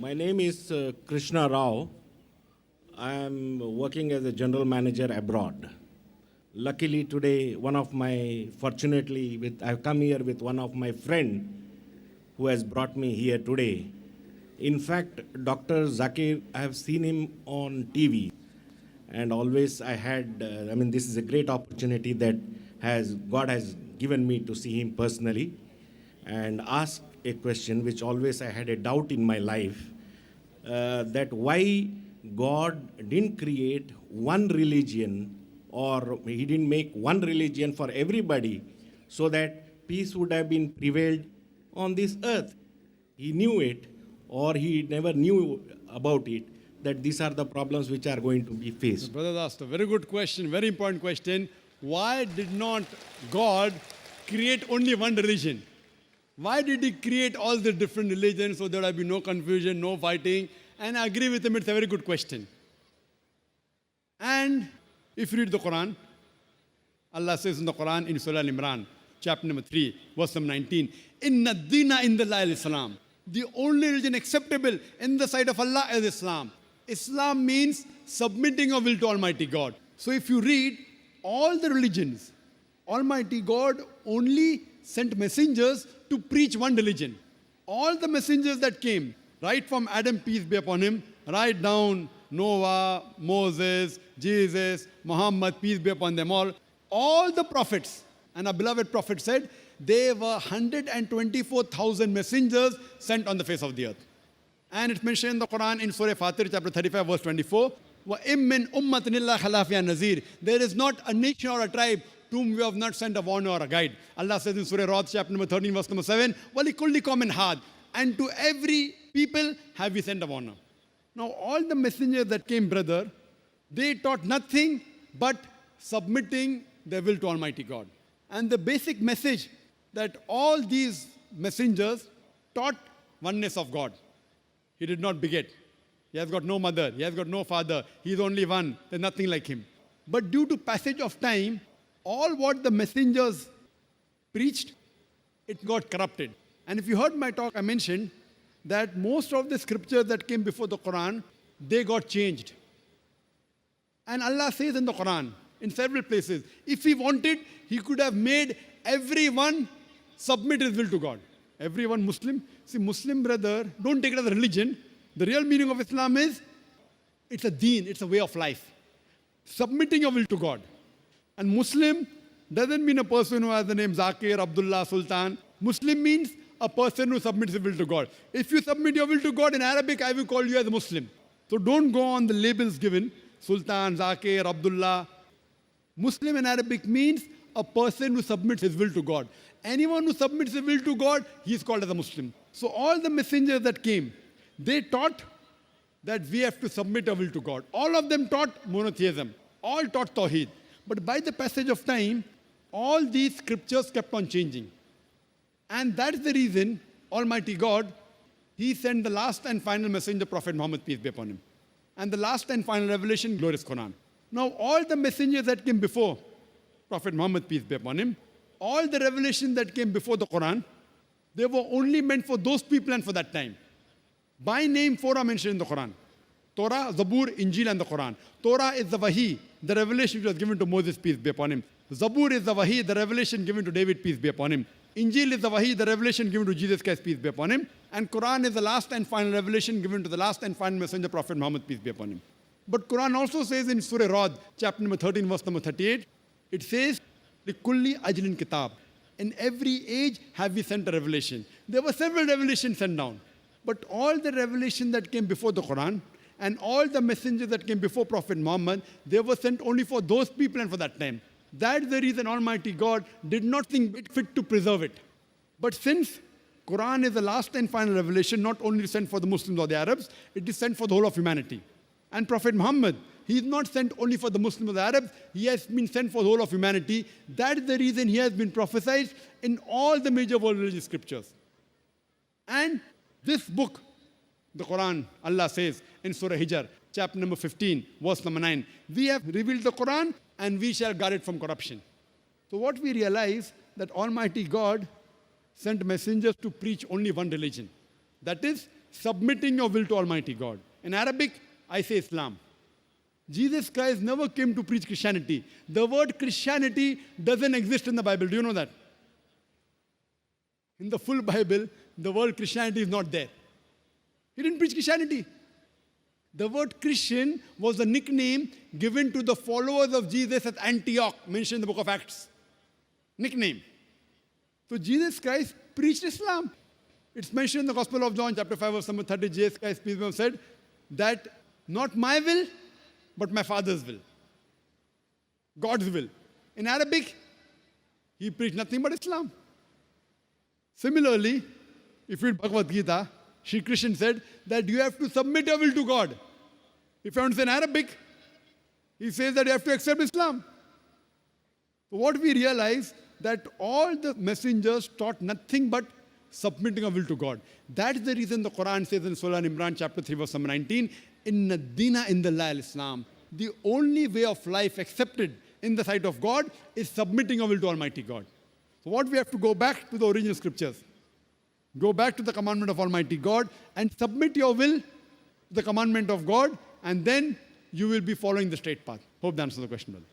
My name is Krishna Rao. I am working as a general manager abroad. Luckily today, I've come here with one of my friend who has brought me here today. In fact, Dr. Zakir, I have seen him on TV, and always this is a great opportunity that God has given me to see him personally and ask a question which always I had a doubt in my life, that why God didn't create one religion, or he didn't make one religion for everybody so that peace would have been prevailed on this earth. He knew it, or he never knew about it, that these are the problems which are going to be faced. The brother asked a very good question, very important question. Why did not God create only one religion? Why did he create all the different religions so there would be no confusion, no fighting? And I agree with him, it's a very good question. And if you read the Quran, Allah says in the Quran in Surah Al-Imran, chapter number 3, verse number 19, Inna dina indallahi al-Islam. The only religion acceptable in the sight of Allah is Islam. Islam means submitting your will to Almighty God. So if you read all the religions, Almighty God only sent messengers to preach one religion. All the messengers that came, right from Adam, peace be upon him, right down Noah, Moses, Jesus, Mohammed, peace be upon them all the prophets, and our beloved prophet said, there were 124,000 messengers sent on the face of the earth. And it's mentioned in the Quran in Surah Fatir, chapter 35, verse 24, وَإِم مِّنْ أُمَّةٍ إِلَّا خَلَا فِيهَا نَذِيرٌ. There is not a nation or a tribe to whom we have not sent a warner or a guide. Allah says in Surah Ra'd, chapter number 13, verse number 7, وَلِكُلِّ قَوْمٍ هَادٍ. And to every people have we sent a warner. Now all the messengers that came, brother, they taught nothing but submitting their will to Almighty God. And the basic message that all these messengers taught oneness of God. He did not beget. He has got no mother. He has got no father. He is only one. There's nothing like him. But due to passage of time, all what the messengers preached, it got corrupted. And if you heard my talk, I mentioned that most of the scriptures that came before the Quran, they got changed. And Allah says in the Quran, in several places, if He wanted, He could have made everyone submit his will to God. Everyone Muslim. See, Muslim brother, don't take it as a religion. The real meaning of Islam is, it's a deen, it's a way of life. Submitting your will to God. And Muslim doesn't mean a person who has the name Zakir, Abdullah, Sultan. Muslim means a person who submits his will to God. If you submit your will to God in Arabic, I will call you as a Muslim. So don't go on the labels given, Sultan, Zakir, Abdullah. Muslim in Arabic means a person who submits his will to God. Anyone who submits his will to God, he is called as a Muslim. So all the messengers that came, they taught that we have to submit our will to God. All of them taught monotheism. All taught Tawheed. But by the passage of time, all these scriptures kept on changing. And that's the reason Almighty God, He sent the last and final messenger, Prophet Muhammad, peace be upon him. And the last and final revelation, glorious Quran. Now all the messengers that came before Prophet Muhammad, peace be upon him, all the revelations that came before the Quran, they were only meant for those people and for that time. By name, 4 are mentioned in the Quran. Torah, Zabur, Injil, and the Quran. Torah is the Wahi, the revelation which was given to Moses, peace be upon him. Zabur is the Wahi, the revelation given to David, peace be upon him. Injil is the Wahi, the revelation given to Jesus Christ, peace be upon him. And Quran is the last and final revelation given to the last and final messenger, Prophet Muhammad, peace be upon him. But Quran also says in Surah Ra'd, chapter number 13, verse number 38, it says, لِكُلِّ أَجْلٍ كِتَاب. In every age have we sent a revelation. There were several revelations sent down. But all the revelation that came before the Quran and all the messengers that came before Prophet Muhammad, they were sent only for those people and for that time. That's the reason Almighty God did not think it fit to preserve it. But since Quran is the last and final revelation, not only sent for the Muslims or the Arabs, it is sent for the whole of humanity. And Prophet Muhammad, he is not sent only for the Muslims or the Arabs, he has been sent for the whole of humanity. That is the reason he has been prophesied in all the major world religious scriptures. And this book, the Quran, Allah says in Surah Hijr, chapter number 15, verse number 9, we have revealed the Quran and we shall guard it from corruption. So what we realize, that Almighty God sent messengers to preach only one religion. That is submitting your will to Almighty God. In Arabic, I say Islam. Jesus Christ never came to preach Christianity. The word Christianity doesn't exist in the Bible. Do you know that? In the full Bible, the word Christianity is not there. He didn't preach Christianity. The word Christian was a nickname given to the followers of Jesus at Antioch, mentioned in the book of Acts. Nickname. So Jesus Christ preached Islam. It's mentioned in the Gospel of John, chapter 5, verse number 30. Jesus Christ, peace be upon him, said that not my will, but my Father's will. God's will. In Arabic, he preached nothing but Islam. Similarly, if you read Bhagavad Gita, Sri Krishna said that you have to submit your will to God. If you understand Arabic, he says that you have to accept Islam. So what we realize, that all the messengers taught nothing but submitting our will to God. That's the reason the Qur'an says in Surah Imran, chapter 3, verse number 19, Inna dina indallahi al-Islam. The only way of life accepted in the sight of God is submitting our will to Almighty God. So what we have to go back to the original scriptures. Go back to the commandment of Almighty God and submit your will to the commandment of God, and then you will be following the straight path. Hope that answers the question, brother.